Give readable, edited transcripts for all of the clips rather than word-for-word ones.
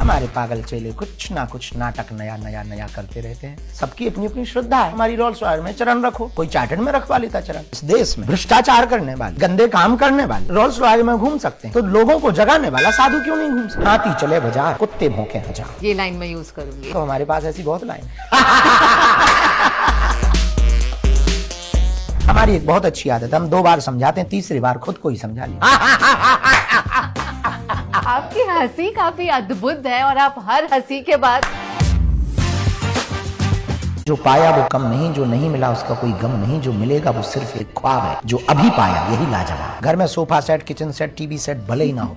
हमारे पागल चेले कुछ ना कुछ नाटक नया नया नया करते रहते हैं। सबकी अपनी अपनी श्रद्धा है। हमारी रोल्स रॉयस में चरण रखो, कोई चार्टर्ड में रखवा लेता चरण। इस देश में भ्रष्टाचार करने वाले, गंदे काम करने वाले रोल्स रॉयस में घूम सकते हैं, तो लोगों को जगाने वाला साधु क्यों नहीं घूम सकता? हाथी चले बाजार, कुत्ते भौंके हजार। ये लाइन मैं यूज करूंगी। तो हमारे पास ऐसी बहुत लाइन। हमारी एक बहुत अच्छी आदत है, हम 2 बार समझाते हैं, तीसरी बार खुद को ही समझा लिया। आपकी हंसी काफी अद्भुत है और आप हर हंसी के बाद जो पाया वो कम नहीं, जो नहीं मिला उसका कोई गम नहीं, जो मिलेगा वो सिर्फ एक ख्वाब है, जो अभी पाया यही लाजवाब। घर में sofa set, kitchen set, TV set भले ही ना हो,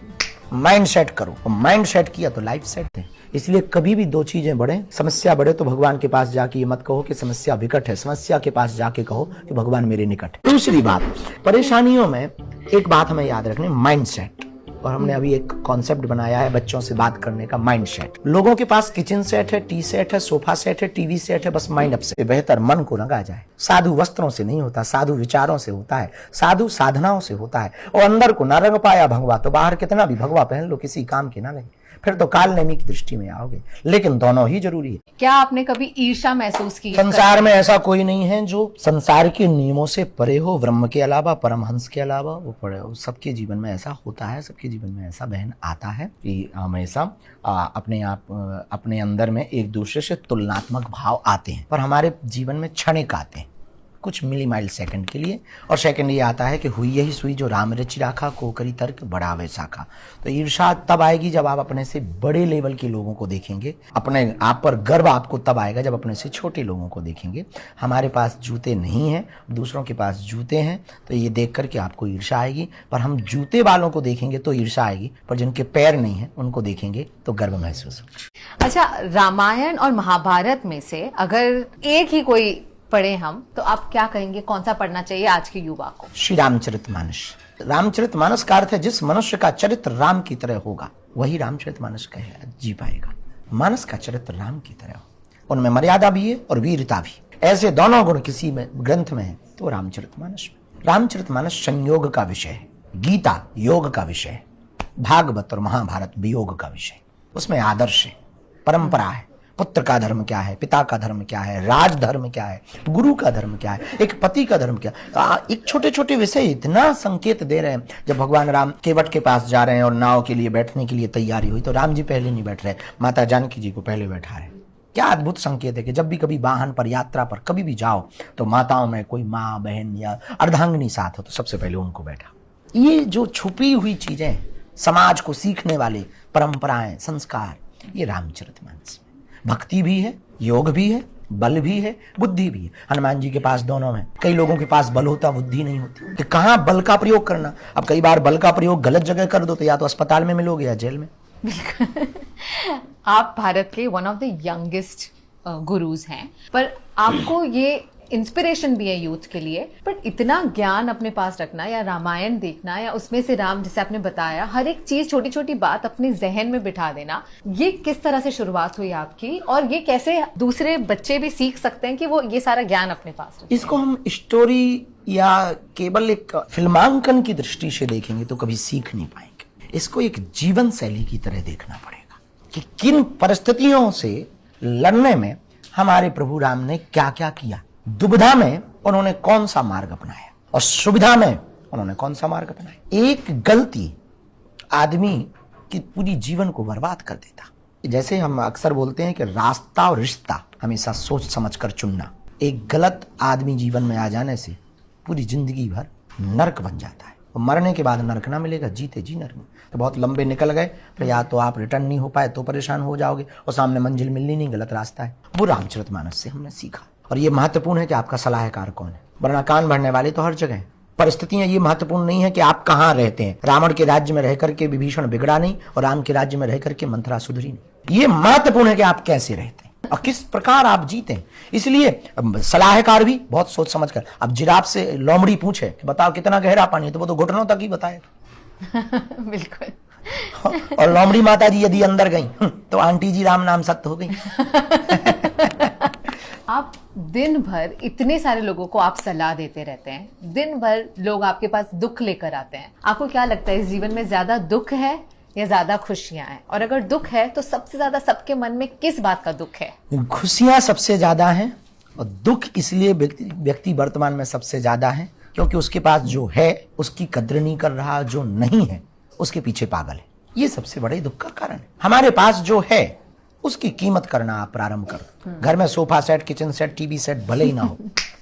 माइंड सेट करो। माइंड सेट किया तो लाइफ सेट है। इसलिए कभी भी 2 चीजें बढ़े, समस्या बढ़े तो भगवान के पास जाके ये मत कहो कि समस्या विकट है, समस्या के पास जाके कहो कि भगवान मेरे निकट है। दूसरी बात, परेशानियों में एक बात हमें याद रखनी, माइंड सेट। और हमने अभी एक कॉन्सेप्ट बनाया है बच्चों से बात करने का, माइंड सेट। लोगों के पास किचन सेट है, टी सेट है, सोफा सेट है, टीवी सेट है, बस माइंड अप से बेहतर मन को रंगा जाए। साधु वस्त्रों से नहीं होता, साधु विचारों से होता है, साधु साधनाओं से होता है। और अंदर को ना रंग पाया भगवा तो बाहर कितना भी भगवा पहन लो, किसी काम की ना रहे, फिर तो काल नेमी की दृष्टि में आओगे। लेकिन दोनों ही जरूरी है। क्या आपने कभी ईर्ष्या महसूस की? संसार में ऐसा कोई नहीं है जो संसार के नियमों से परे हो, ब्रह्म के अलावा, परमहंस के अलावा वो परे हो। सबके जीवन में ऐसा होता है, सबके जीवन में ऐसा बहन आता है कि हमेशा अपने अंदर में एक दूसरे से तुलनात्मक भाव आते हैं, पर हमारे जीवन में क्षणिक आते हैं, कुछ मिली माइल सेकंड के लिए। और सेकंड ये आता है कि हुई यही सुई जो राम रचि राखा, को करी तर्क बढ़ावे शाखा। तो ईर्ष्या तब आएगी जब आप अपने से बड़े लेवल के लोगों को देखेंगे, अपने आप पर गर्व आपको तब आएगा जब अपने से छोटे लोगों को देखेंगे। हमारे पास जूते नहीं हैं, दूसरों के पास जूते हैं, तो ये देख करके आपको ईर्ष्या आएगी। पर हम जूते वालों को देखेंगे तो ईर्ष्या आएगी, पर जिनके पैर नहीं है उनको देखेंगे तो गर्व महसूस होगा। अच्छा, रामायण और महाभारत में से अगर एक ही कोई पढ़े हम, तो आप क्या कहेंगे कौन सा पढ़ना चाहिए आज के युवा को? श्री रामचरितमानस। रामचरितमानस का अर्थ है जिस मनुष्य का चरित्र राम की तरह होगा वही रामचरितमानस का जी पाएगा। मानस का चरित्र राम की तरह हो, उनमें मर्यादा भी है और वीरता भी। ऐसे दोनों गुण किसी में ग्रंथ में है तो रामचरितमानस में। रामचरितमानस संयोग का विषय है, गीता योग का विषय है, भागवत और महाभारत वियोग का विषय। उसमें आदर्श है, परंपरा है, पुत्र का धर्म क्या है, पिता का धर्म क्या है, राज धर्म क्या है, गुरु का धर्म क्या है, एक पति का धर्म क्या है। एक छोटे छोटे विषय इतना संकेत दे रहे हैं। जब भगवान राम केवट के पास जा रहे हैं और नाव के लिए बैठने के लिए तैयारी हुई तो राम जी पहले नहीं बैठ रहे, माता जानकी जी को पहले बैठा रहे। क्या अद्भुत संकेत है कि जब भी कभी वाहन पर, यात्रा पर कभी भी जाओ तो माताओं में कोई माँ बहन या अर्धांगिनी साथ हो तो सबसे पहले उनको बैठा। ये जो छुपी हुई चीजें, समाज को सीखने वाले परंपराएं, संस्कार, ये रामचरितमानस में भक्ति भी है, योग भी है, बल भी है, बुद्धि भी है। हनुमान जी के पास दोनों है। कई लोगों के पास बल होता, बुद्धि नहीं होती कि कहाँ बल का प्रयोग करना। अब कई बार बल का प्रयोग गलत जगह कर दो तो या तो अस्पताल में मिलोगे या जेल में। आप भारत के one of the youngest gurus हैं, पर आपको ये इंस्पिरेशन भी है यूथ के लिए, पर इतना ज्ञान अपने पास रखना या रामायण देखना या उसमें से राम, जैसे आपने बताया, हर एक चीज, छोटी छोटी बात अपने जहन में बिठा देना, ये किस तरह से शुरुआत हुई आपकी और ये कैसे दूसरे बच्चे भी सीख सकते हैं कि वो ये सारा ज्ञान अपने पास रखें? इसको हम स्टोरी या केवल एक फिल्मांकन की दृष्टि से देखेंगे तो कभी सीख नहीं पाएंगे। इसको एक जीवन शैली की तरह देखना पड़ेगा कि किन परिस्थितियों से लड़ने में हमारे प्रभु राम ने क्या क्या किया। दुविधा में उन्होंने कौन सा मार्ग अपनाया और सुविधा में उन्होंने कौन सा मार्ग अपनाया। एक गलती आदमी की पूरी जीवन को बर्बाद कर देता। जैसे हम अक्सर बोलते हैं कि रास्ता और रिश्ता हमेशा सोच समझ कर चुनना। एक गलत आदमी जीवन में आ जाने से पूरी जिंदगी भर नरक बन जाता है। और मरने के बाद नरक ना मिलेगा, जीते जी नरक में। तो बहुत लंबे निकल गए तो या तो आप रिटर्न नहीं हो पाए तो परेशान हो जाओगे और सामने मंजिल मिलनी नहीं, गलत रास्ता है। वो रामचरितमानस से हमने सीखा। और ये महत्वपूर्ण है कि आपका सलाहकार कौन है, वरना कान भरने वाले तो हर जगह हैं। परिस्थितियां ये महत्वपूर्ण नहीं है कि आप कहाँ रहते हैं। रावण के राज्य में रह करके विभीषण बिगड़ा नहीं और राम के राज्य में रह करके मंथरा सुधरी नहीं। ये महत्वपूर्ण है कि आप कैसे रहते हैं और किस प्रकार आप जीते हैं। इसलिए सलाहकार भी बहुत सोच समझ कर। अब जिराफ से लोमड़ी पूछे बताओ कितना गहरा पानी है तो वो तो घुटनों तक ही बताएगा। बिल्कुल। और लोमड़ी माता जी यदि अंदर गई तो आंटी जी राम नाम सत्य हो गई। आप दिन भर इतने सारे लोगों को आप सलाह देते रहते हैं, दिन भर लोग आपके पास दुख लेकर आते हैं। आपको क्या लगता है इस जीवन में ज्यादा दुख है या ज्यादा खुशियां हैं? और अगर दुख है तो सबसे ज्यादा सबके मन में किस बात का दुख है? खुशियां सबसे ज्यादा हैं और दुख इसलिए व्यक्ति वर्तमान में सबसे ज्यादा है क्योंकि उसके पास जो है उसकी कद्र नहीं कर रहा, जो नहीं है उसके पीछे पागल है। ये सबसे बड़े दुख का कारण है। हमारे पास जो है उसकी कीमत करना आप प्रारंभ करो। घर में sofa set, kitchen set, TV set भले ही ना हो,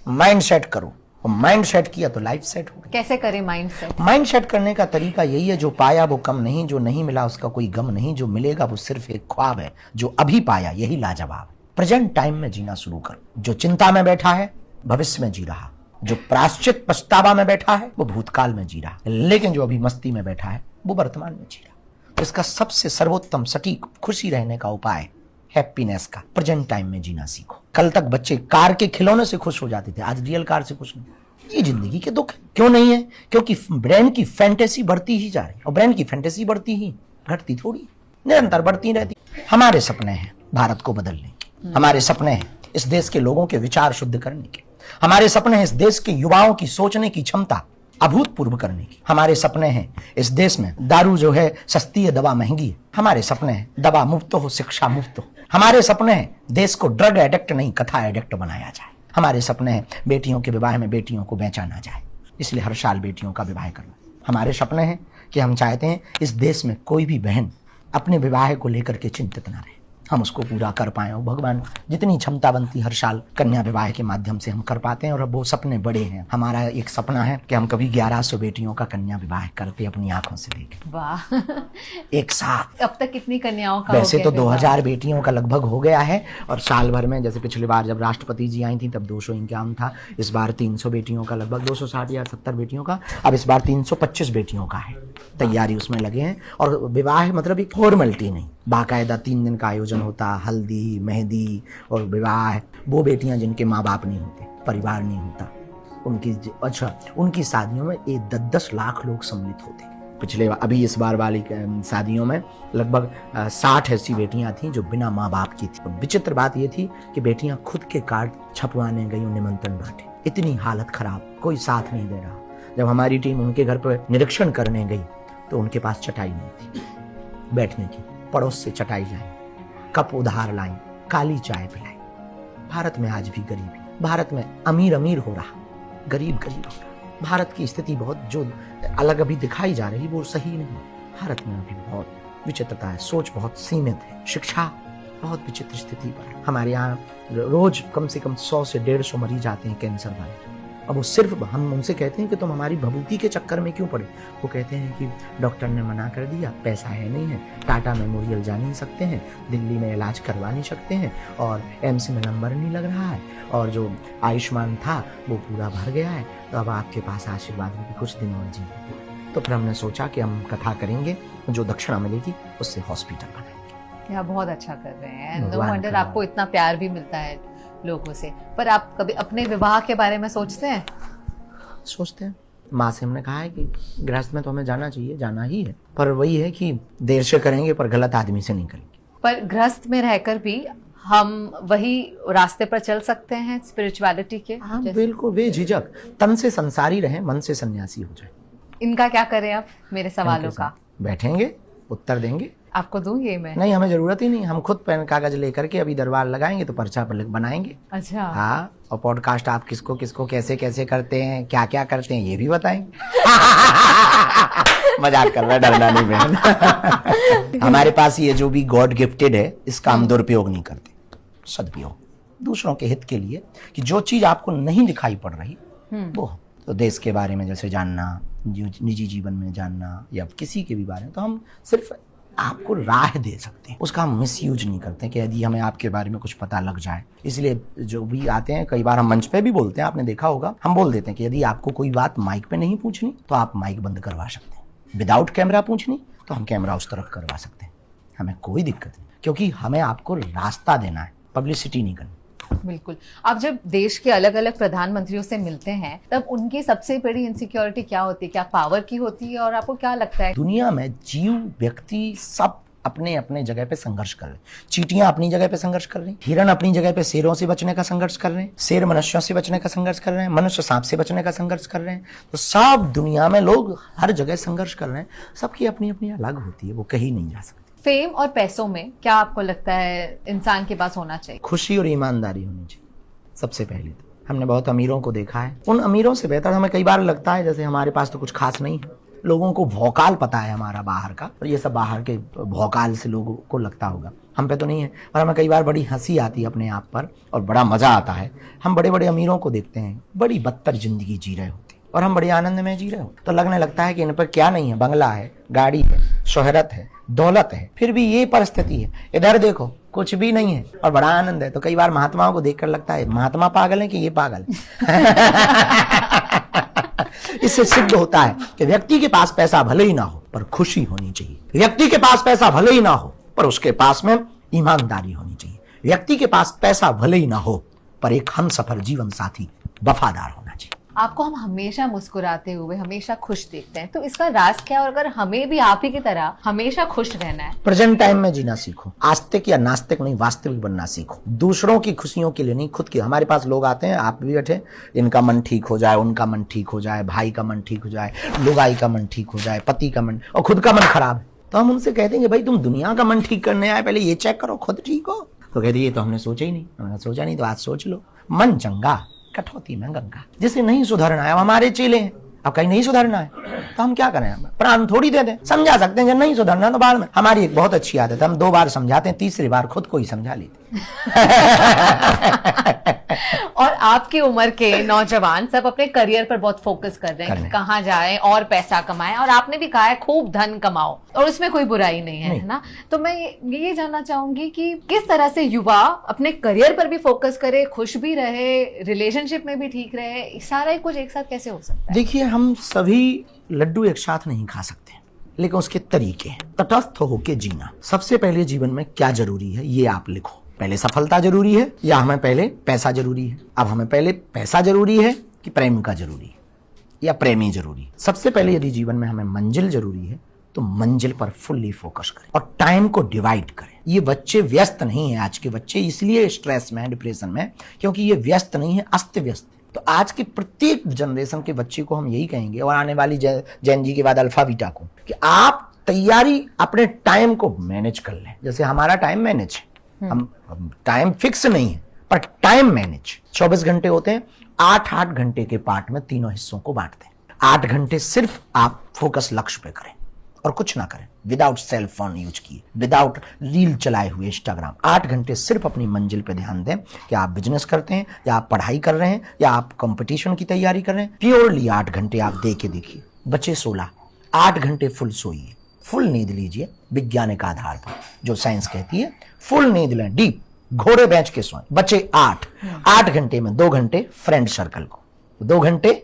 माइंड सेट करो। और माइंड सेट किया तो लाइफ सेट हो। कैसे करें माइंड सेट? माइंड सेट करने का तरीका यही है, जो पाया वो कम नहीं, जो नहीं मिला उसका कोई गम नहीं, जो मिलेगा वो सिर्फ एक ख्वाब है, जो अभी पाया यही लाजवाब है। प्रेजेंट टाइम में जीना शुरू करो। जो चिंता में बैठा है भविष्य में जी रहा, जो प्रायश्चित पछतावा में बैठा है वो भूतकाल में जी रहा, लेकिन जो अभी मस्ती में बैठा है वो वर्तमान में जी रहा। तो इसका सबसे सर्वोत्तम सटीक खुशी रहने का उपाय हैप्पीनेस का, प्रेजेंट टाइम में जीना सीखो। कल तक बच्चे कार के खिलौने से खुश हो जाते थे, आज रियल कार से खुश नहीं। ये जिंदगी के दुख है। क्यों नहीं है? क्योंकि ब्रेन की फैंटेसी बढ़ती ही जा रही है और ब्रेन की फैंटेसी बढ़ती ही, घटती थोड़ी, निरंतर बढ़ती रहती। हमारे सपने हैं भारत को बदलने के, हमारे सपने हैं इस देश के लोगों के विचार शुद्ध करने के, हमारे सपने हैं इस देश के युवाओं की सोचने की क्षमता अभूतपूर्व करने की। हमारे सपने हैं इस देश में दारू जो है सस्ती है, दवा महंगी है। हमारे सपने हैं दवा मुफ्त हो, शिक्षा मुफ्त हो। हमारे सपने हैं देश को ड्रग एडिक्ट नहीं कथा एडिक्ट बनाया जाए। हमारे सपने हैं बेटियों के विवाह में बेटियों को बेचा ना जाए, इसलिए हर साल बेटियों का विवाह करना। हमारे सपने हैं कि हम चाहते हैं इस देश में कोई भी बहन अपने विवाह को लेकर के चिंतित ना रहे, हम उसको पूरा कर पाए। और भगवान जितनी क्षमता बनती हर साल कन्या विवाह के माध्यम से हम कर पाते हैं। और अब वो सपने बड़े हैं। हमारा एक सपना है कि हम कभी 1100 बेटियों का कन्या विवाह करके अपनी आंखों से देखें। वाह एक साथ। अब तक कितनी कन्याओं का वैसे हो तो गया 2000 बेटियों का लगभग हो गया है और साल भर में, जैसे पिछली बार जब राष्ट्रपति जी आई थी तब 251 था, इस बार 300 बेटियों का, लगभग 260 या 70 बेटियों का, अब इस बार 325 बेटियों का है। तैयारी उसमें लगे हैं। और विवाह मतलब एक फॉर्मेलिटी नहीं, बाकायदा 3 दिन का आयोजन होता, हल्दी, मेहंदी और विवाह। वो बेटियां जिनके माँ बाप नहीं होते, परिवार नहीं होता, उनकी शादियों में 10-10 लाख लोग सम्मिलित होते। पिछले अभी इस बार वाली शादियों में लगभग 60 ऐसी बेटियां थीं जो बिना माँ बाप की थी। विचित्र बात ये थी कि बेटियां खुद के कार्ड छपवाने गई, निमंत्रण बांटे। इतनी हालत खराब, कोई साथ नहीं दे रहा। जब हमारी टीम उनके घर पर निरीक्षण करने गई तो उनके पास चटाई नहीं थी बैठने की, पड़ोस से चटाई लाई, कप उधार लाई, काली चाय पिलाई। भारत में आज भी गरीबी, भारत में अमीर अमीर हो रहा, गरीब गरीब हो रहा। भारत की स्थिति बहुत जो अलग अभी दिखाई जा रही वो सही नहीं। भारत में अभी बहुत विचित्रता है, सोच बहुत सीमित है, शिक्षा बहुत विचित्र स्थिति पर है। हमारे यहाँ रोज कम से कम 100 से 150 मरीज आते हैं कैंसर वाले। अब वो सिर्फ हम उनसे कहते हैं कि तुम हमारी भभूति के चक्कर में क्यों पड़े। वो कहते हैं कि डॉक्टर ने मना कर दिया, पैसा है नहीं है, टाटा मेमोरियल जा नहीं सकते हैं, दिल्ली में इलाज करवा नहीं सकते हैं, और एम्स में नंबर नहीं लग रहा है, और जो आयुष्मान था वो पूरा भर गया है, तो अब आपके पास आशीर्वाद में भी कुछ दिन और जी। तो फिर हमने सोचा कि हम कथा करेंगे, जो दक्षिणा मिलेगी उससे हॉस्पिटल बनाएंगे। क्या बहुत अच्छा कर रहे हैं। नो वंडर आपको इतना प्यार भी मिलता है लोगों से। पर आप कभी अपने विवाह के बारे में सोचते हैं? सोचते हैं। माँ से हमने कहा है कि गृहस्थ में तो हमें जाना चाहिए, जाना ही है, पर वही है कि देर से करेंगे पर गलत आदमी से नहीं करेंगे। पर गृहस्थ में रहकर भी हम वही रास्ते पर चल सकते हैं स्पिरिचुअलिटी के? हाँ बिल्कुल, बेझिझक। तन से संसारी रहे, मन से सन्यासी हो जाए। इनका क्या करें अब मेरे सवालों का? बैठेंगे, उत्तर देंगे। आपको दूं ये मैं? नहीं, हमें जरूरत ही नहीं, हम खुद पेन कागज लेकर के अभी दरबार लगाएंगे तो पर्चा पर बनाएंगे। अच्छा। हाँ, और पॉडकास्ट आप किसको किसको कैसे कैसे करते हैं, क्या क्या करते हैं, ये भी बताएंगे। मजाक कर रहा है, डरना नहीं बहन। हमारे पास ये जो भी गॉड गिफ्टेड है इसका हम दुरुपयोग नहीं करते, सदुपयोग दूसरों के हित के लिए। कि जो चीज आपको नहीं दिखाई पड़ रही वो, तो देश के बारे में जैसे जानना, निजी जीवन में जानना, या किसी के भी बारे में, तो हम सिर्फ आपको राह दे सकते हैं, उसका हम मिसयूज नहीं करते कि यदि हमें आपके बारे में कुछ पता लग जाए। इसलिए जो भी आते हैं, कई बार हम मंच पे भी बोलते हैं, आपने देखा होगा, हम बोल देते हैं कि यदि आपको कोई बात माइक पे नहीं पूछनी तो आप माइक बंद करवा सकते हैं, विदाउट कैमरा पूछनी तो हम कैमरा उस तरफ करवा सकते हैं, हमें कोई दिक्कत नहीं, क्योंकि हमें आपको रास्ता देना है, पब्लिसिटी नहीं करनी। बिल्कुल। आप जब देश के अलग अलग प्रधानमंत्रियों से मिलते हैं तब उनकी सबसे बड़ी इनसिक्योरिटी क्या होती है? क्या पावर की होती है? और आपको क्या लगता है? दुनिया में जीव, व्यक्ति सब अपने अपने जगह पे संघर्ष कर रहे हैं। चींटियां अपनी जगह पे संघर्ष कर रही हैं, हिरन अपनी जगह पे शेरों से बचने का संघर्ष कर रहे हैं, शेर मनुष्यों से बचने का संघर्ष कर रहे हैं, मनुष्य सांप से बचने का संघर्ष कर रहे हैं। तो सब दुनिया में लोग हर जगह संघर्ष कर रहे हैं, सबकी अपनी अपनी अलग होती है, वो कहीं नहीं जा सकती। फेम और पैसों में क्या आपको लगता है इंसान के पास होना चाहिए? खुशी और ईमानदारी होनी चाहिए सबसे पहले। तो हमने बहुत अमीरों को देखा है, उन अमीरों से बेहतर हमें कई बार लगता है जैसे हमारे पास तो कुछ खास नहीं है। लोगों को भौकाल पता है हमारा बाहर का, और ये सब बाहर के भौकाल से लोगों को लगता होगा, हम पे तो नहीं है। और हमें कई बार बड़ी हंसी आती है अपने आप पर और बड़ा मजा आता है। हम बड़े बड़े अमीरों को देखते हैं, बड़ी बदतर जिंदगी जी रहे होते और हम बड़े आनंद में जी रहे होते, तो लगने लगता है कि इन पर क्या नहीं है, बंगला है, गाड़ी है, शोहरत है, दौलत है, फिर भी ये परिस्थिति है। इधर देखो कुछ भी नहीं है और बड़ा आनंद है। तो कई बार महात्माओं को देखकर लगता है महात्मा पागल है कि ये पागल है। इससे सिद्ध होता है कि व्यक्ति के पास पैसा भले ही ना हो पर खुशी होनी चाहिए, व्यक्ति के पास पैसा भले ही ना हो पर उसके पास में ईमानदारी होनी चाहिए, व्यक्ति के पास पैसा भले ही ना हो पर एक हमसफर जीवन साथी वफादार होना चाहिए। आपको हम हमेशा मुस्कुराते हुए, हमेशा खुश देखते हैं, तो इसका राज क्या है? और अगर हमें भी आप ही की तरह हमेशा खुश रहना है, प्रेजेंट टाइम में जीना सीखो, आस्तिक या नास्तिक नहीं, वास्तविक बनना सीखो। दूसरों की खुशियों के लिए नहीं, खुद की। हमारे पास लोग आते हैं, आप भी बैठे, इनका मन ठीक हो जाए, उनका मन ठीक हो जाए, भाई का मन ठीक हो जाए, लुगाई का मन ठीक हो जाए, पति का मन, और खुद का मन खराब है। तो हम उनसे कहते हैं भाई तुम दुनिया का मन ठीक करने आए, पहले ये चेक करो खुद ठीक हो। तो कहते ये तो हमने सोचा ही नहीं। हमने सोचा नहीं तो आज सोच लो। मन चंगा कठौती में गंगा। जिसे नहीं सुधरना है, अब हमारे चेले हैं, अब कहीं नहीं सुधरना है तो हम क्या करें? प्राण थोड़ी दे दें, समझा सकते हैं, जब नहीं सुधरना तो बाद में। हमारी एक बहुत अच्छी आदत है, हम 2 बार समझाते हैं, तीसरी बार खुद को ही समझा लेते और आपकी उम्र के नौजवान सब अपने करियर पर बहुत फोकस कर रहे हैं कि कहाँ जाएं और पैसा कमाएं, और आपने भी कहा है खूब धन कमाओ और उसमें कोई बुराई नहीं है, है ना? तो मैं ये जानना चाहूंगी कि किस तरह से युवा अपने करियर पर भी फोकस करे, खुश भी रहे, रिलेशनशिप में भी ठीक रहे, सारा ही कुछ एक साथ कैसे हो सकता है? देखिए, हम सभी लड्डू एक साथ नहीं खा सकते, लेकिन उसके तरीके हैं। तटस्थ होके जीना। सबसे पहले जीवन में क्या जरूरी है ये आप लिखो। पहले सफलता जरूरी है या हमें पहले पैसा जरूरी है? अब हमें पहले पैसा जरूरी है कि प्रेम का जरूरी है या प्रेमी जरूरी है? सबसे पहले यदि जीवन में हमें मंजिल जरूरी है तो मंजिल पर फुल्ली फोकस करें और टाइम को डिवाइड करें। ये बच्चे व्यस्त नहीं है, आज के बच्चे इसलिए स्ट्रेस में, डिप्रेशन में, क्योंकि ये व्यस्त नहीं है, अस्त व्यस्त। तो आज के प्रत्येक जनरेशन के बच्चे को हम यही कहेंगे, और आने वाली जैन जी के बाद अल्फा बीटा को, कि आप तैयारी अपने टाइम को मैनेज कर लें। जैसे हमारा टाइम मैनेज है, हम टाइम फिक्स नहीं है पर टाइम मैनेज। 24 घंटे होते हैं, 8-8 घंटे के पार्ट में तीनों हिस्सों को बांटते हैं। 8 घंटे सिर्फ आप फोकस लक्ष्य पे करें और कुछ ना करें, विदाउट सेल फोन यूज किए, विदाउट रील चलाए हुए इंस्टाग्राम। 8 घंटे सिर्फ अपनी मंजिल पे ध्यान दें कि आप बिजनेस करते हैं या आप पढ़ाई कर रहे हैं या आप कंपटीशन की तैयारी कर रहे हैं। प्योरली 8 घंटे आप दे के देखिए। बचे 16, 8 घंटे फुल सोइए, फुल नींद लीजिए। वैज्ञानिक आधार पर जो साइंस कहती है फुल नींद लें, डीप घोड़े बेंच के सोएं। बचे 8 घंटे में 2 घंटे फ्रेंड सर्कल को, 2 घंटे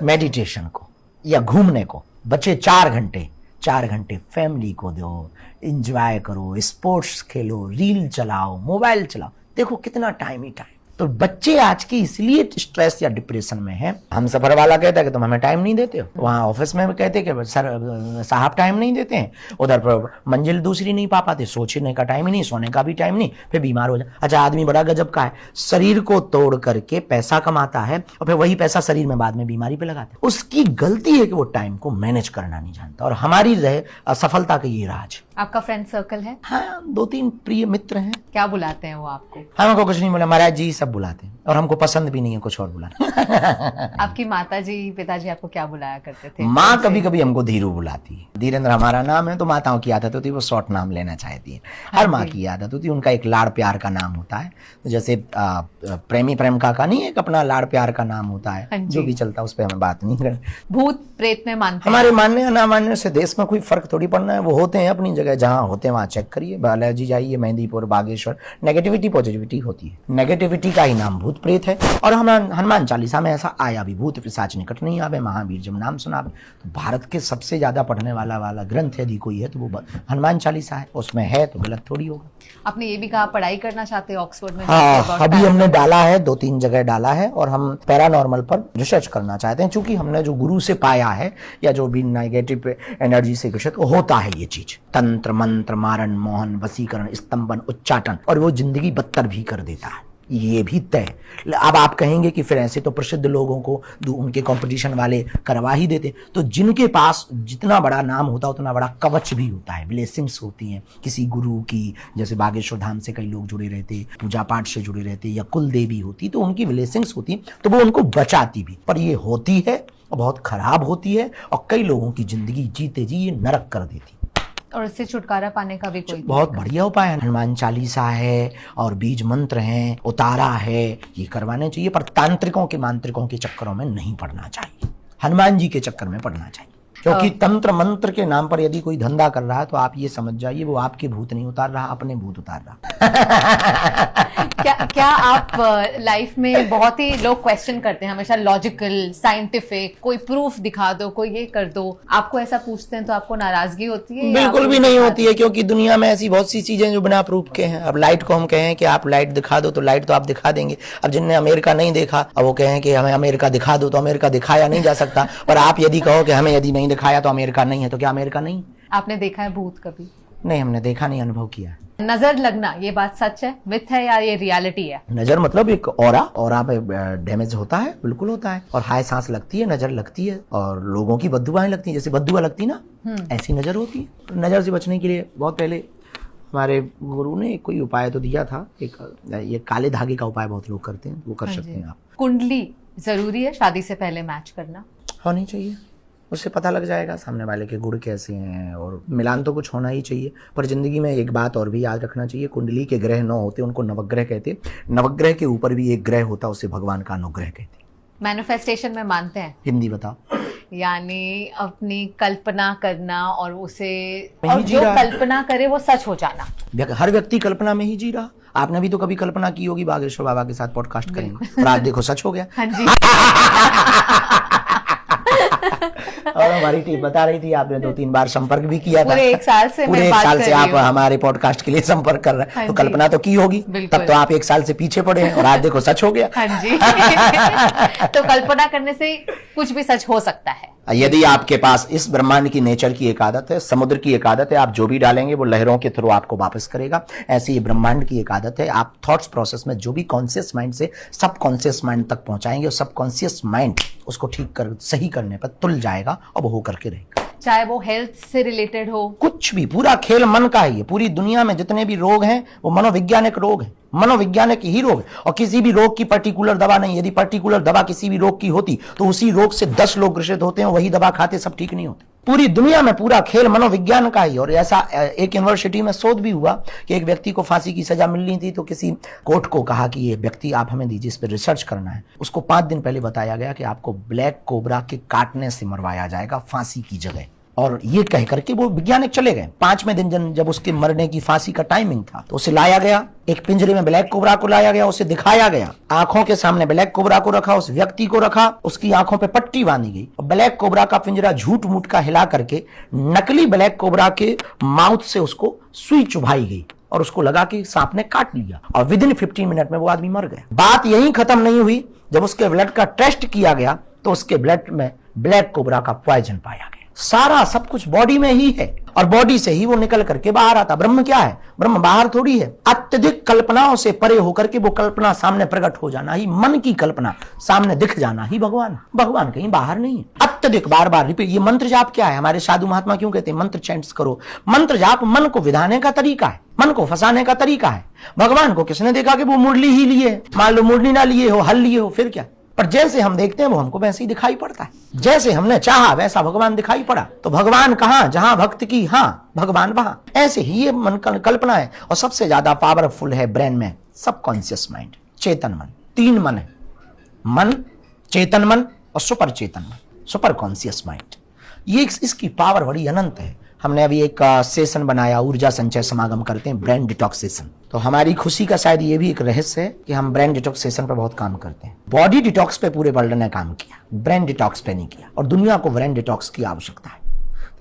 मेडिटेशन को या घूमने को। बचे 4 घंटे, 4 घंटे फैमिली को दो, एंजॉय करो, स्पोर्ट्स खेलो, रील चलाओ, मोबाइल चलाओ। देखो कितना टाइम ही टाइम। तो बच्चे आज की इसलिए स्ट्रेस या डिप्रेशन में हैं। हम सफर वाला कहता है कि तुम हमें टाइम नहीं देते हो, वहाँ ऑफिस में कहते हैं कि सर साहब टाइम नहीं देते हैं, उधर पर मंजिल दूसरी नहीं पा पाते, सोचने का टाइम ही नहीं, सोने का भी टाइम नहीं, फिर बीमार हो जाए। अच्छा, आदमी बड़ा गजब का है, शरीर को तोड़ करके पैसा कमाता है और फिर वही पैसा शरीर में बाद में बीमारी पे लगाता है। उसकी गलती है कि वो टाइम को मैनेज करना नहीं जानता, और हमारी रहे असफलता का ये राज। आपका फ्रेंड सर्कल है? हाँ, 2-3 प्रिय मित्र हैं। क्या बुलाते हैं वो आपको? हमको कुछ नहीं बोला, महाराज जी सब बुलाते हैं, और हमको पसंद भी नहीं है कुछ और बुलाना। आपकी माता जी, पिताजी आपको क्या बुलाया करते थे? माँ कभी कभी हमको धीरू बुलाती है। धीरेन्द्र हमारा नाम है, तो माताओं की आदत होती है वो शॉर्ट नाम लेना चाहती है। हर माँ की आदत होती है, उनका एक लाड़ प्यार का नाम होता है। तो जैसे प्रेमी प्रेम का नहीं, एक अपना लाड़ प्यार का नाम होता है, जो भी चलता है उस पर हमें बात नहीं करें। भूत प्रेत में मानते हमारे मानने या ना मानने से देश में कोई फर्क थोड़ी पड़ना है। वो होते हैं अपनी जगह, जहाँ होते हैं वहाँ चेक करिए। बालाजी जाइए, मेहंदीपुर, बागेश्वर, नेगेटिविटी पॉजिटिविटी होती है। नेगेटिविटी का ही नाम भूत प्रेत है। और हनुमान चालीसा में ऐसा आया भी, भूत पिशाच निकट नहीं आवे, महावीर जब नाम सुनावे। तो भारत के सबसे ज्यादा पढ़ने वाला ग्रंथ यदि कोई है तो वो हनुमान चालीसा है। उसमें है तो गलत थोड़ी होगा। आपने ये भी कहा पढ़ाई करना चाहते हैं ऑक्सफोर्ड में? हाँ, अभी हमने डाला है, 2-3 जगह डाला है, और हम पैरानॉर्मल पर रिसर्च करना चाहते हैं, क्योंकि हमने जो गुरु से पाया है या जो भी नेगेटिव एनर्जी से ग्रसित होता है ये चीज, तंत्र तंत्र मंत्र मारण मोहन वसीकरण स्तंभन उच्चाटन, और वो जिंदगी बदतर भी कर देता है, ये भी तय। अब आप कहेंगे कि फिर ऐसे तो प्रसिद्ध लोगों को उनके कंपटीशन वाले करवा ही देते, तो जिनके पास जितना बड़ा नाम होता है उतना बड़ा कवच भी होता है, ब्लेसिंग्स होती हैं किसी गुरु की, जैसे बागेश्वर धाम से कई लोग जुड़े रहते, पूजा पाठ से जुड़े रहते, या कुल देवी होती तो उनकी ब्लेसिंग्स होती तो वो उनको बचाती भी। पर ये होती है और बहुत खराब होती है, और कई लोगों की जिंदगी जीते जी ये नरक कर देती। और इससे छुटकारा पाने का भी कोई बहुत बढ़िया उपाय है, हनुमान चालीसा है और बीज मंत्र हैं, उतारा है, ये करवाने चाहिए। पर तांत्रिकों के मांत्रिकों के चक्करों में नहीं पड़ना चाहिए, हनुमान जी के चक्कर में पड़ना चाहिए। क्योंकि तंत्र मंत्र के नाम पर यदि कोई धंधा कर रहा है तो आप ये समझ जाइए वो आपके भूत नहीं उतार रहा, अपने भूत उतार रहा। क्या आप लाइफ में बहुत ही लोग क्वेश्चन करते हैं हमेशा, लॉजिकल साइंटिफिक, कोई प्रूफ दिखा दो, कोई ये कर दो, आपको ऐसा पूछते हैं तो आपको नाराजगी होती है? बिल्कुल भी नहीं होती है, क्योंकि दुनिया में ऐसी बहुत सी चीजें जो बिना प्रूफ के हैं। अब लाइट को हम कहें कि आप लाइट दिखा दो तो लाइट तो आप दिखा देंगे। अब जिनने अमेरिका नहीं देखा अब वो कहें कि हमें अमेरिका दिखा दो तो अमेरिका दिखाया नहीं जा सकता। और आप यदि कहो कि हमें यदि नहीं दिखाया तो अमेरिका नहीं है, तो क्या अमेरिका नहीं? आपने देखा है भूत कभी? नहीं, हमने देखा नहीं, अनुभव किया है। नजर लगना, ये बात सच है, मिथ है या ये रियलिटी है? नजर मतलब एक ऑरा पे डैमेज होता है, बिल्कुल होता है। और हाय सांस लगती है, नजर लगती है, और लोगों की बद्दुआएं लगती है, जैसे बद्दुआ लगती ना ऐसी नजर होती है। नजर से बचने के लिए बहुत पहले हमारे गुरु ने कोई उपाय तो दिया था, ये काले धागे का उपाय बहुत लोग करते हैं, वो कर सकते हैं आप। कुंडली जरूरी है शादी से पहले मैच करना? होनी चाहिए, उससे पता लग जाएगा सामने वाले के गुण कैसे हैं, और मिलान तो कुछ होना ही चाहिए। पर जिंदगी में एक बात और भी याद रखना चाहिए, कुंडली के ग्रह 9 होते, उनको नवग्रह कहते। नवग्रह के ऊपर भी एक ग्रह होता, उसे भगवान का अनुग्रह कहते। मैनिफेस्टेशन में मानते हैं? हिंदी बताओ। यानी अपनी कल्पना करना और उसे, और जो कल्पना करे वो सच हो जाना। हर व्यक्ति कल्पना में ही जी रहा। आपने भी तो कभी कल्पना की होगी बागेश्वर बाबा के साथ पॉडकास्ट करेंगे, और आज देखो सच हो गया। हाँ जी। और हमारी टीम बता रही थी आपने 2-3 बार संपर्क भी किया था। पूरे एक साल से आप हमारे पॉडकास्ट के लिए संपर्क कर रहे हैं, तो कल्पना तो की होगी, तब तो आप 1 साल से पीछे पड़े हैं, और आज देखो सच हो गया। हाँ जी। तो कल्पना करने से कुछ भी सच हो सकता है। यदि आपके पास इस ब्रह्मांड की नेचर की एक आदत है, समुद्र की एक आदत है, आप जो भी डालेंगे वो लहरों के थ्रू आपको वापस करेगा। ऐसी ये ब्रह्मांड की एक आदत है, आप थॉट्स प्रोसेस में जो भी कॉन्शियस माइंड से सब कॉन्शियस माइंड तक पहुंचाएंगे, और सब कॉन्शियस माइंड उसको सही करने पर तुल जाएगा और वो होकर के रहेगा। चाहे वो हेल्थ से रिलेटेड हो, कुछ भी, पूरा खेल मन का ही है। पूरी दुनिया में जितने भी रोग हैं वो मनोवैज्ञानिक रोग है, मनोवैज्ञानिक ही रोग है। और किसी भी रोग की पर्टिकुलर दवा नहीं। यदि पर्टिकुलर दवा किसी भी रोग की होती तो उसी रोग से 10 लोग ग्रसित होते हैं, वही दवा खाते, सब ठीक नहीं होते। पूरी दुनिया में पूरा खेल मनोविज्ञान का ही। और ऐसा एक यूनिवर्सिटी में शोध भी हुआ कि एक व्यक्ति को फांसी की सजा मिलनी थी, तो किसी कोर्ट को कहा कि ये व्यक्ति आप हमें दीजिए, इस पर रिसर्च करना है। उसको 5 दिन पहले बताया गया कि आपको ब्लैक कोबरा के काटने से मरवाया जाएगा फांसी की जगह। और ये कह करके वो वैज्ञानिक चले गए। 5वें दिन जब उसके मरने की फांसी का टाइमिंग था तो उसे लाया गया, एक पिंजरे में ब्लैक कोबरा को लाया गया, उसे दिखाया गया, आंखों के सामने ब्लैक कोबरा को रखा, उस व्यक्ति को रखा, उसकी आंखों पे पट्टी बांधी गई, और ब्लैक कोबरा का पिंजरा झूठ मूठ का हिला करके नकली ब्लैक कोबरा के माउथ से उसको सुई चुभाई गई, और उसको लगा कि सांप ने काट लिया, और विदिन 15 मिनट में वो आदमी मर गया। बात यही खत्म नहीं हुई, जब उसके ब्लड का टेस्ट किया गया तो उसके ब्लड में ब्लैक कोबरा का पॉइजन पाया गया। सारा सब कुछ बॉडी में ही है, और बॉडी से ही वो निकल करके बाहर आता। ब्रह्म क्या है? ब्रह्म बाहर थोड़ी है। अत्यधिक कल्पनाओं से परे होकर के वो कल्पना सामने प्रकट हो जाना ही, मन की कल्पना सामने दिख जाना ही भगवान। भगवान कहीं बाहर नहीं है। अत्यधिक बार बार रिपीट। ये मंत्र जाप क्या है? हमारे साधु महात्मा क्यों कहते हैं मंत्र चैंट्स करो? मंत्र जाप मन को विधाने का तरीका है, मन को फंसाने का तरीका है। भगवान को किसने देखा कि वो मुरली ही लिए? मान लो मुरली ना लिए हो, हल लिए हो, फिर क्या? पर जैसे हम देखते हैं वो हमको वैसे ही दिखाई पड़ता है। जैसे हमने चाहा वैसा भगवान दिखाई पड़ा। तो भगवान कहाँ? जहां भक्त की हाँ, भगवान वहां। ऐसे ही ये मन कल्पना है। और सबसे ज्यादा पावरफुल है ब्रेन में सबकॉन्शियस माइंड, चेतन मन। 3 मन है, मन, चेतन मन और सुपर चेतन मन, सुपर कॉन्शियस माइंड। ये इसकी पावर बड़ी अनंत है। हमने अभी एक सेशन बनाया, ऊर्जा संचय समागम करते हैं, ब्रेन डिटॉक्स सेशन। तो हमारी खुशी का शायद ये भी एक रहस्य है कि हम ब्रेन डिटॉक्स सेशन पर बहुत काम करते हैं। बॉडी डिटॉक्स पे पूरे वर्ल्ड ने काम किया, ब्रेन डिटॉक्स पे नहीं किया, और दुनिया को ब्रेन डिटॉक्स की आवश्यकता है।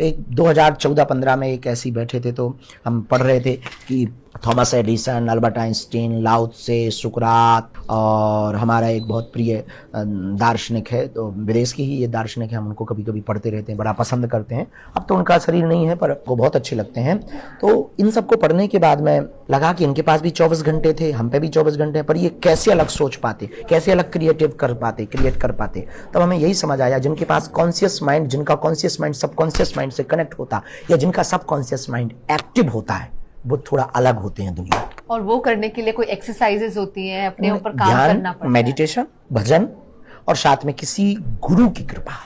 एक 2014-15 में एक ऐसी बैठे थे, तो हम पढ़ रहे थे कि थॉमस एडिसन, अल्बर्ट आइंस्टीन, लाओ त्से, सुकरात, और हमारा एक बहुत प्रिय दार्शनिक है, तो विदेश की ही ये दार्शनिक है, हम उनको कभी कभी पढ़ते रहते हैं, बड़ा पसंद करते हैं। अब तो उनका शरीर नहीं है पर वो बहुत अच्छे लगते हैं। तो इन सबको पढ़ने के बाद में लगा कि इनके पास भी 24 घंटे थे, हम पे भी 24 घंटे हैं, पर ये कैसे अलग सोच पाते, कैसे अलग क्रिएट कर पाते। तब हमें यही समझ आया, जिनके पास कॉन्शियस माइंड, जिनका कॉन्शियस माइंड सबकॉन्शियस माइंड से कनेक्ट होता, या जिनका सबकॉन्शियस माइंड एक्टिव होता है, वो थोड़ा अलग होते हैं दुनिया। और वो करने के लिए कोई एक्सरसाइजेस होती हैं, अपने ऊपर काम करना पड़ता है, मेडिटेशन, भजन, और साथ में किसी गुरु की कृपा,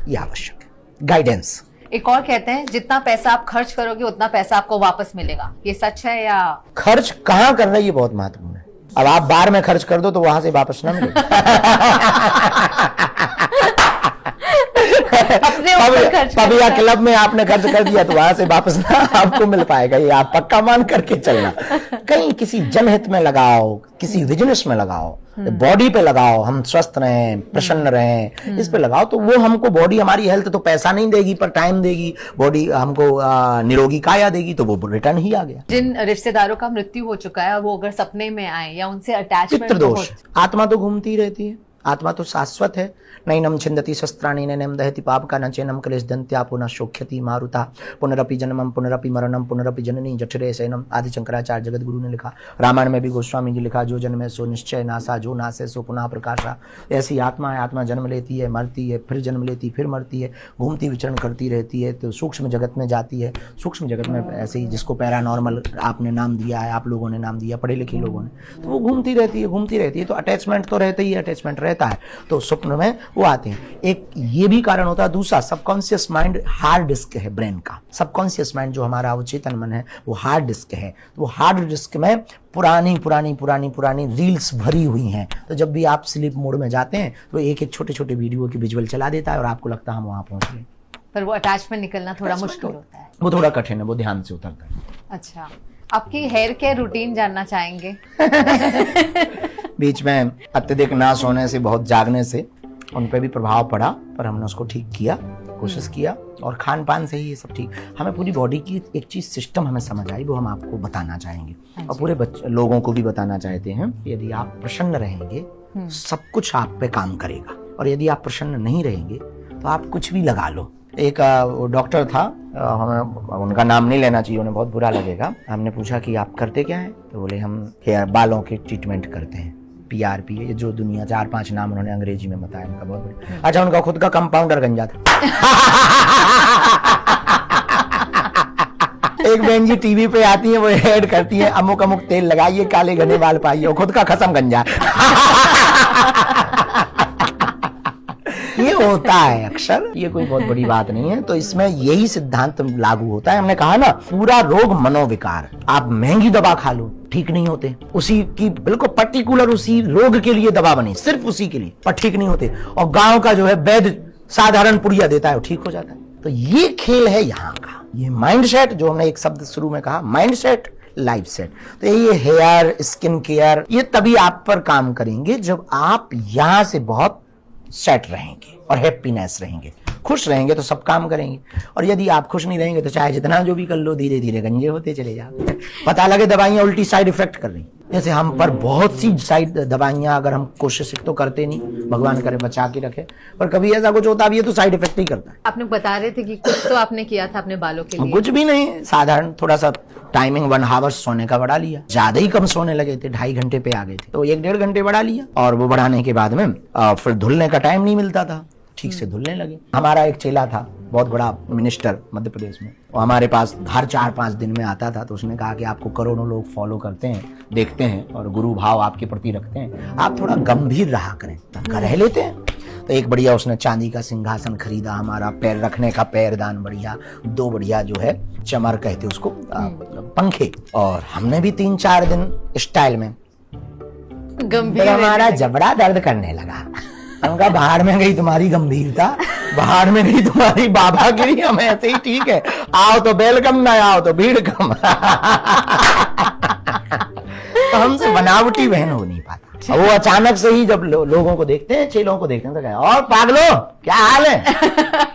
ये आवश्यक है, गाइडेंस। एक और कहते हैं, जितना पैसा आप खर्च करोगे उतना पैसा आपको वापस मिलेगा, ये सच है या? खर्च कहाँ कर रहे हैं ये बहुत महत्वपूर्ण है। अब आप बार में खर्च कर दो तो वहां से वापस ना मिलेगा। पब या क्लब में आपने खर्च कर दिया तो वहां से वापस ना आपको मिल पाएगा, ये आप पक्का मान करके चलना। कहीं किसी जनहित में लगाओ, किसी बिजनेस में लगाओ, बॉडी पे लगाओ, हम स्वस्थ रहें, प्रसन्न रहें, इस पे लगाओ, तो वो हमको, बॉडी हमारी हेल्थ तो पैसा नहीं देगी पर टाइम देगी, बॉडी हमको निरोगी काया देगी, तो वो रिटर्न ही आ गया। जिन रिश्तेदारों का मृत्यु हो चुका है, वो अगर सपने में आए या उनसे अटैचमेंट, पितृदोष, आत्मा तो घूमती रहती है, आत्मा तो शाश्वत है। नैनम छिन्दति शस्त्राणि नैनम दहति पापका न चैनम क्लेशदन्त्या पुनः शोक्ष्यति मारुता पुनरपि जन्मम पुनरपि मरणम पुनरपि जननी जठरे शयनम। आदि शंकराचार्य जगत गुरु ने लिखा, रामायण में भी गोस्वामी जी लिखा, जो जन्मे सो निश्चय नासा, जो नासे सो पुनः प्रकाशा। ऐसी आत्मा है, आत्मा जन्म लेती है, मरती है, फिर जन्म लेती, फिर मरती है, घूमती विचरण करती रहती है, तो सूक्ष्म जगत में जाती है। सूक्ष्म जगत में ऐसे ही, जिसको पैरानॉर्मल आपने नाम दिया है, आप लोगों ने नाम दिया, पढ़े लिखे लोगों ने, तो वो घूमती रहती है। तो अटैचमेंट तो रहता ही है, अटैचमेंट रहता है, तो स्वप्न में वो आते हैं। एक ये भी कारण होता है। दूसरा, सबकॉन्शियस माइंड हार्ड डिस्क है ब्रेन का। सबकॉन्शियस माइंड जो हमारा अवचेतन मन है, वो हार्ड डिस्क है। तो वो हार्ड डिस्क में पुरानी रील्स भरी हुई हैं। तो जब भी आप स्लीप मोड में जाते हैं तो एक एक छोटे वीडियो की विजुअल चला देता है और आपको लगता है हम वहां पहुंच गए। पर वो अटैचमेंट निकलना थोड़ा मुश्किल होता है, वो थोड़ा कठिन है, वो ध्यान से उतरता है। अच्छा, आपकी हेयर केयर रूटीन जानना चाहेंगे? बीच में अत्यधिक ना सोने से, बहुत जागने से उन पे भी प्रभाव पड़ा, पर हमने उसको ठीक किया, कोशिश किया, और खान पान से ही ये सब ठीक। हमें पूरी बॉडी की एक चीज सिस्टम हमें समझ आई, वो हम आपको बताना चाहेंगे और पूरे लोगों को भी बताना चाहते हैं। यदि आप प्रसन्न रहेंगे सब कुछ आप पे काम करेगा, और यदि आप प्रसन्न नहीं रहेंगे तो आप कुछ भी लगा लो। एक डॉक्टर था, हमें उनका नाम नहीं लेना चाहिए, उन्हें बहुत बुरा लगेगा। हमने पूछा कि आप करते क्या हैं, तो बोले हम हेयर बालों के ट्रीटमेंट करते हैं, PRP, ये जो दुनिया 4-5 नाम उन्होंने अंग्रेजी में बताया, उनका बहुत बड़ा। अच्छा, उनका खुद का कंपाउंडर गंजा था। एक बहन जी टीवी पे आती है, वो ऐड करती है, अमुक अमुक तेल लगाइए, काले घने बाल पाइए, और खुद का खसम गंजा। ये होता है अक्सर, ये कोई बहुत बड़ी बात नहीं है। तो इसमें यही सिद्धांत लागू होता है। हमने कहा ना, पूरा रोग मनोविकार। आप महंगी दवा खा लो, ठीक नहीं होते, उसी की बिल्कुल पर्टिकुलर उसी रोग के लिए दवा बनी, सिर्फ उसी के लिए, पर ठीक नहीं होते। और गांव का जो है वैद्य साधारण पुड़िया देता है, वो ठीक हो जाता है। तो ये खेल है यहाँ का, ये माइंडसेट, जो हमने एक शब्द शुरू में कहा, माइंडसेट, लाइफ सेट। तो ये हेयर, स्किन केयर, ये तभी आप पर काम करेंगे जब आप यहां से बहुत सेट रहेंगे और हैप्पीनेस रहेंगे, खुश रहेंगे, तो सब काम करेंगे। और यदि आप खुश नहीं रहेंगे तो चाहे जितना जो भी कर लो, धीरे धीरे गंजे होते चले जाते। पता लगे दवाइयां उल्टी साइड इफेक्ट कर रही, जैसे हम पर बहुत सी साइड दवाइयां, अगर हम कोशिश तो करते नहीं, भगवान करे बचा के रखे, पर कभी ऐसा कुछ होता भी है तो साइड इफेक्ट ही करता है। आपने बता रहे थे कि कुछ तो आपने किया था अपने बालों के लिए। कुछ भी नहीं, साधारण थोड़ा सा टाइमिंग 1 आवर सोने का बढ़ा लिया। ज्यादा ही कम सोने लगे थे, 2.5 घंटे पे आ गए थे, तो 1-1.5 घंटे बढ़ा लिया। और वो बढ़ाने के बाद में फिर धुलने का टाइम नहीं मिलता था, ठीक से धुलने लगे। हमारा एक चेला था, बहुत बड़ा मिनिस्टर मध्य प्रदेश में, वो हमारे पास हर 4-5 दिन में आता था। तो उसने कहा कि आपको करोड़ों लोग फॉलो करते हैं, देखते हैं, और गुरु भाव आपके प्रति रखते हैं, आप थोड़ा गंभीर रहा करें, रह लेते हैं। तो एक बढ़िया उसने चांदी का सिंहासन खरीदा, हमारा पैर रखने का पैरदान बढ़िया, 2 बढ़िया जो है चमर कहते उसको, पंखे, और हमने भी 3-4 दिन स्टाइल में गंभीर, हमारा जबड़ा दर्द करने लगा। हमका बाहर में गई तुम्हारी गंभीरता, बाहर में गई तुम्हारी बाबागिरी, हम ऐसे ही ठीक है, आओ तो वेलकम, ना आओ तो भीड़ कम। तो हमसे बनावटी बहन हो नहीं पाता। वो अचानक से ही जब लोगों को देखते हैं, चेलों को देखते हैं, तो कहे और पागलो क्या हाल है।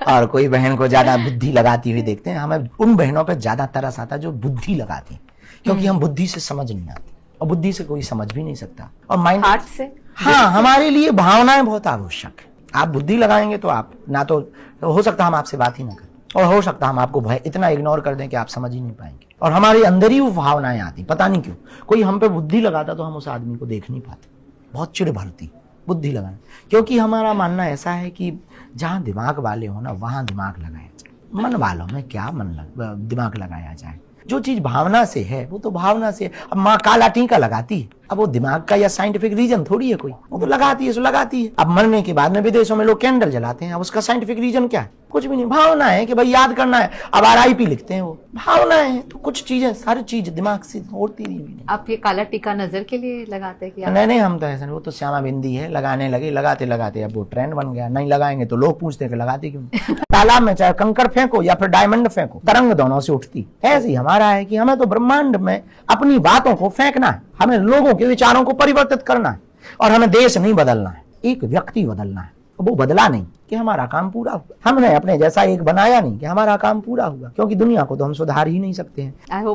और कोई बहन को ज्यादा बुद्धि लगाती हुई देखते हैं, हमें उन बहनों पे ज्यादा तरस आता है जो बुद्धि लगाती है, क्योंकि हम बुद्धि से समझ नहीं आते, और बुद्धि से कोई समझ भी नहीं सकता, और माइंड हार्ट से। हाँ, हमारे लिए भावनाएं बहुत आवश्यक है। आप बुद्धि लगाएंगे तो आप ना तो हो सकता हम आपसे बात ही ना करें, और हो सकता हम आपको भय इतना इग्नोर कर दें कि आप समझ ही नहीं पाएंगे, और हमारे अंदर ही वो भावनाएं आती, पता नहीं क्यों। कोई हम पे बुद्धि लगाता तो हम उस आदमी को देख नहीं पाते, बहुत चिढ़ भरती बुद्धि लगाना, क्योंकि हमारा मानना ऐसा है कि जहां दिमाग वाले हो ना वहां दिमाग लगाया जाए, मन वालों में क्या दिमाग लगाया जाए। जो चीज भावना से है वो तो भावना से। अब माँ काला टीका लगाती है, अब वो दिमाग का या साइंटिफिक रीजन थोड़ी है कोई, वो तो लगाती है सो लगाती है। अब मरने के बाद में विदेशों में लोग कैंडल जलाते हैं, अब उसका साइंटिफिक रीजन क्या है? कुछ भी नहीं, भावना है कि भाई याद करना है। अब RIP लिखते हैं, वो भावना है। तो कुछ चीजें, सारी चीज दिमाग से होती नहीं। आप ये काला टीका नजर के लिए लगाते हैं कि नहीं, हम तो ऐसा नहीं, वो तो श्यामा बिंदी है, लगाने लगे, लगाते लगाते अब वो ट्रेंड बन गया। नहीं लगाएंगे तो लोग पूछते हैं लगाते क्यों नहीं? तालाब में चाहे कंकड़ फेंको या फिर डायमंड फेंको, तरंग दोनों से उठती। ऐसे ही हमारा है कि हमें तो ब्रह्मांड में अपनी बातों को फेंकना है, हमें लोगों के विचारों को परिवर्तित करना है, और हमें देश नहीं बदलना है, एक व्यक्ति बदलना है। वो बदला नहीं कि हमारा काम पूरा हुआ, हमने अपने जैसा एक बनाया नहीं कि हमारा काम पूरा हुआ, क्योंकि दुनिया को तो हम सुधार ही नहीं सकते हैं। I hope